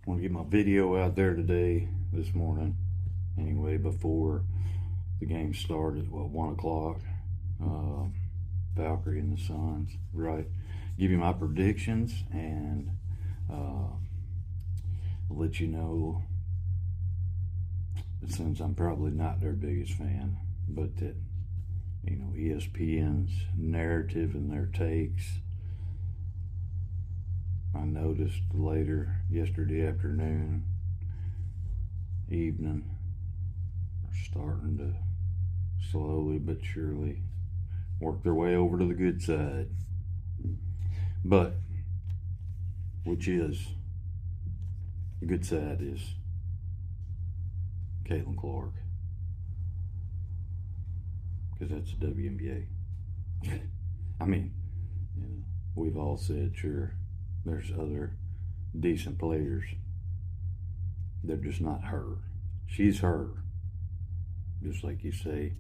Want to get my video out there today, this morning, anyway, before the game started. Well, 1 o'clock. Uh, Valkyrie and the Suns, right? Give you my predictions and let you know, since I'm probably not their biggest fan, but that, ESPN's narrative and their takes, I noticed later yesterday afternoon, evening, are starting to slowly but surely work their way over to the good side. But, which is, the good side is Caitlin Clark, because that's the WNBA. I mean, we've all said, sure, there's other decent players. They're just not her. She's her. Just like you say,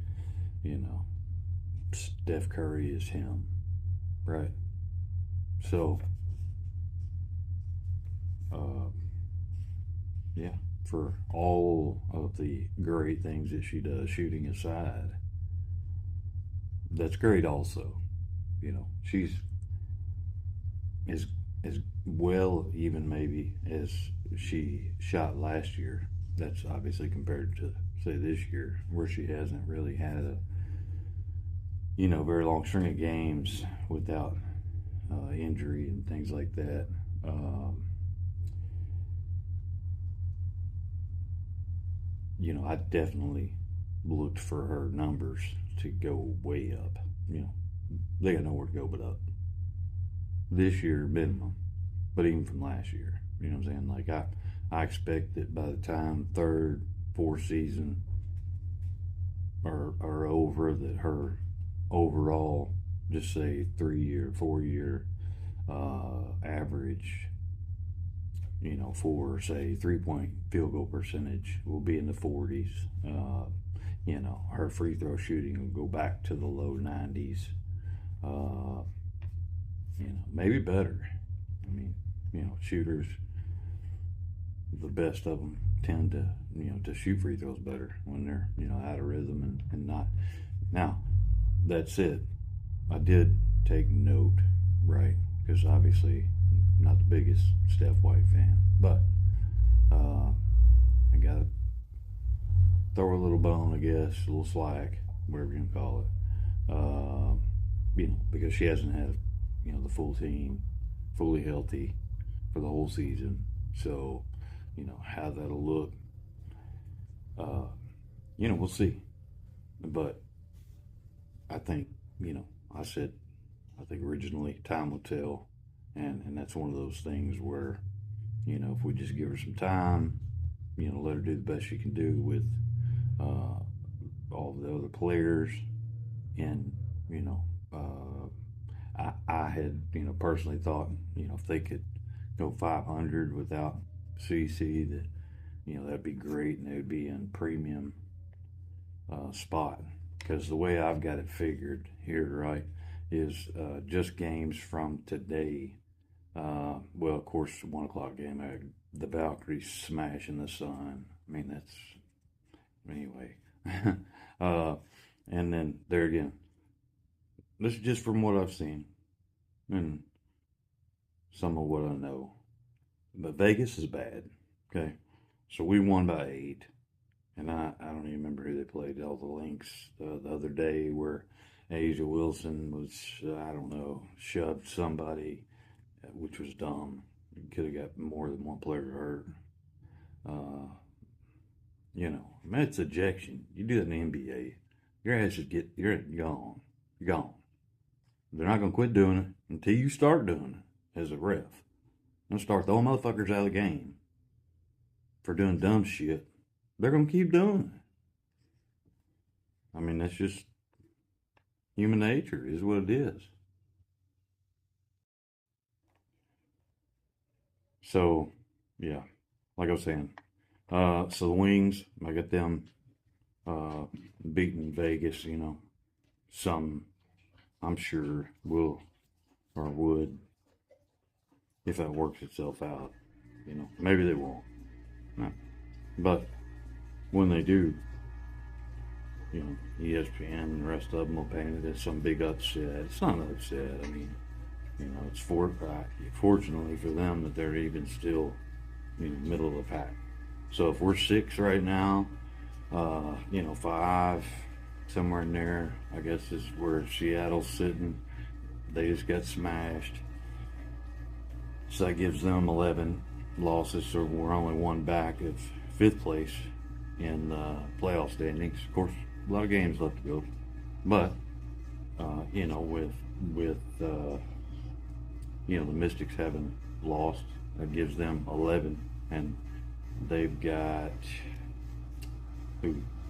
Steph Curry is him, right? So, yeah, for all of the great things that she does, shooting aside, that's great also. She's as well, even maybe, as she shot last year. That's obviously compared to, say, this year, where she hasn't really had a very long string of games without injury and things like that. I definitely looked for her numbers to go way up. They got nowhere to go but up. This year, minimum, but even from last year, you know what I'm saying? Like, I expect that by the time third, fourth season are over, that her overall, just say 3-year, 4-year average, for, say, 3-point field goal percentage will be in the 40s. Her free throw shooting will go back to the low 90s. Maybe better. I mean, shooters, the best of them tend to shoot free throws better when they're, out of rhythm and not. Now, that's it. I did take note, right? Because obviously, not the biggest Steph White fan, but I gotta throw a little bone, I guess, a little slack, whatever you can call it. Because she hasn't had, the full team fully healthy for the whole season. So, how that'll look, we'll see. But I think, I think originally time will tell. And that's one of those things where, if we just give her some time, let her do the best she can do with all the other players. And, I had, personally thought, if they could go 500 without CC, that, that'd be great, and they would be in premium spot. Because the way I've got it figured here, right, is just games from today. Well, of course, 1 o'clock game, the Valkyries smashing the Sun. I mean, that's, anyway. And then there again, this is just from what I've seen and some of what I know. But Vegas is bad, okay? So we won by 8. And I don't even remember who they played. All the links the other day where Asia Wilson was, I don't know, shoved somebody, which was dumb. You could have got more than one player hurt. It's ejection. You do that in the NBA, your ass should you're gone. You're gone. They're not going to quit doing it until you start doing it as a ref. They'll start throwing motherfuckers out of the game for doing dumb shit. They're going to keep doing it. I mean, that's just human nature, is what it is. So, yeah, like I was saying, so the Wings, I got them beating Vegas, some, I'm sure, will or would, if that works itself out. You know, maybe they won't. No. But when they do, you know, ESPN and the rest of them will paint it as some big upset. It's not an upset. I mean, you know, it's fortunately for them that they're even still, you know, middle of the pack. So if we're 6 right now, you know, 5, somewhere in there, I guess is where Seattle's sitting. They just got smashed. So that gives them 11 losses, so we're only one back of 5th place in playoff standings. Of course, a lot of games left to go. But, you know, with you know, the Mystics having lost, that gives them 11. And they've got,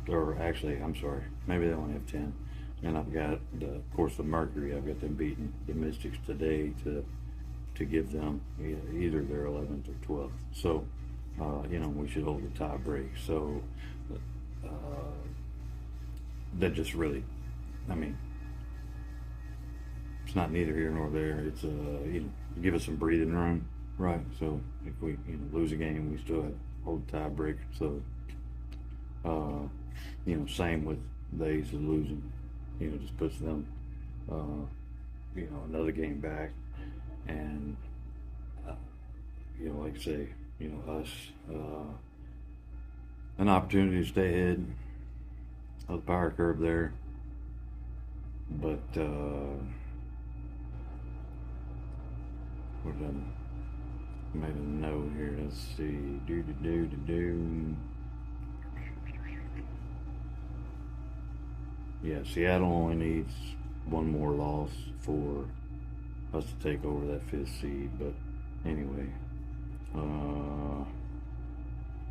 or actually, I'm sorry, maybe they only have 10. And I've got, of course, the Mercury. I've got them beating the Mystics today to give them either their 11th or 12th. So, you know, we should hold the tie break. So, that just really, I mean, it's not neither here nor there. It's, you know, give us some breathing room, right? So if we, you know, lose a game, we still have hold the tie break. So, you know, same with the A's losing, you know, just puts them, you know, another game back. And, you know, like I say, you know, us, an opportunity to stay ahead of the power curve there. But, what did I made a note here? Let's see. Yeah, Seattle only needs one more loss for us to take over that 5th seed. But anyway,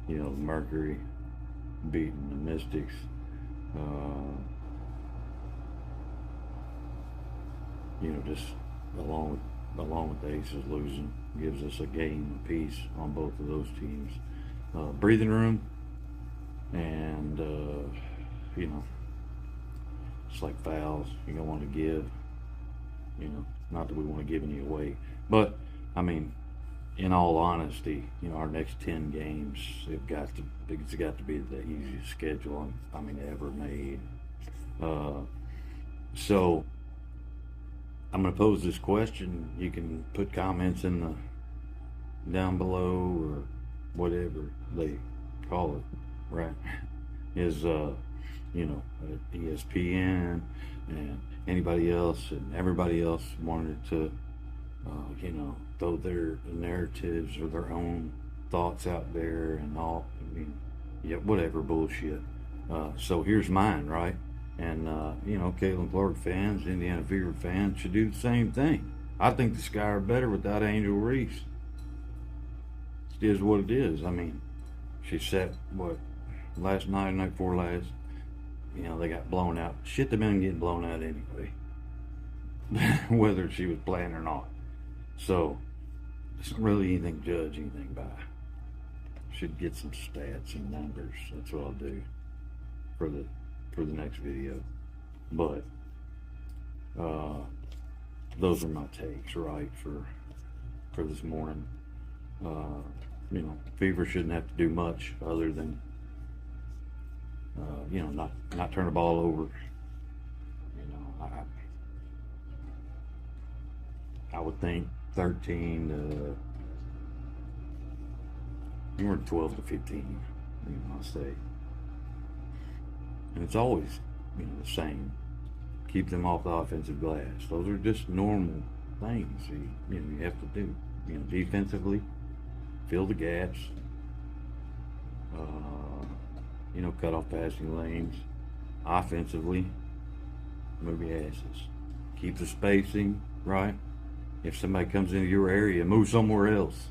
you know, the Mercury beating the Mystics. You know, just along with the Aces losing, gives us a game apiece on both of those teams. Breathing room, and you know, it's like fouls you don't want to give. You know, not that we want to give any away, but I mean, in all honesty, you know, our next 10 games, it's got to be the easiest schedule I mean ever made. So I'm going to pose this question. You can put comments in the down below or whatever they call it, right? Is you know, ESPN and anybody else and everybody else wanted to you know, throw their narratives or their own thoughts out there and all, I mean, yeah, whatever bullshit. So here's mine, right? And, you know, Caitlin Clark fans, Indiana Fever fans should do the same thing. I think the Sky are better without Angel Reese. It is what it is. I mean, she set, what, last night, night before last, you know, they got blown out. Shit, they've been getting blown out anyway. Whether she was playing or not. So, it's not really anything to judge anything by. Should get some stats and numbers. That's what I'll do for the next video. But those are my takes, right, for this morning. You know, Fever shouldn't have to do much other than you know, not turn the ball over. You know, I would think 13 to, you were 12 to 15, you know, I say. And it's always, you know, the same. Keep them off the offensive glass. Those are just normal things you know, you have to do. You know, defensively, fill the gaps. You know, cut off passing lanes. Offensively, move your asses. Keep the spacing, right? If somebody comes into your area, move somewhere else.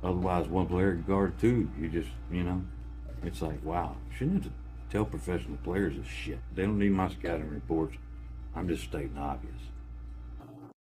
Otherwise, one player can guard two. You just, you know, it's like, wow. Shouldn't have to tell professional players this shit. They don't need my scouting reports. I'm just stating obvious.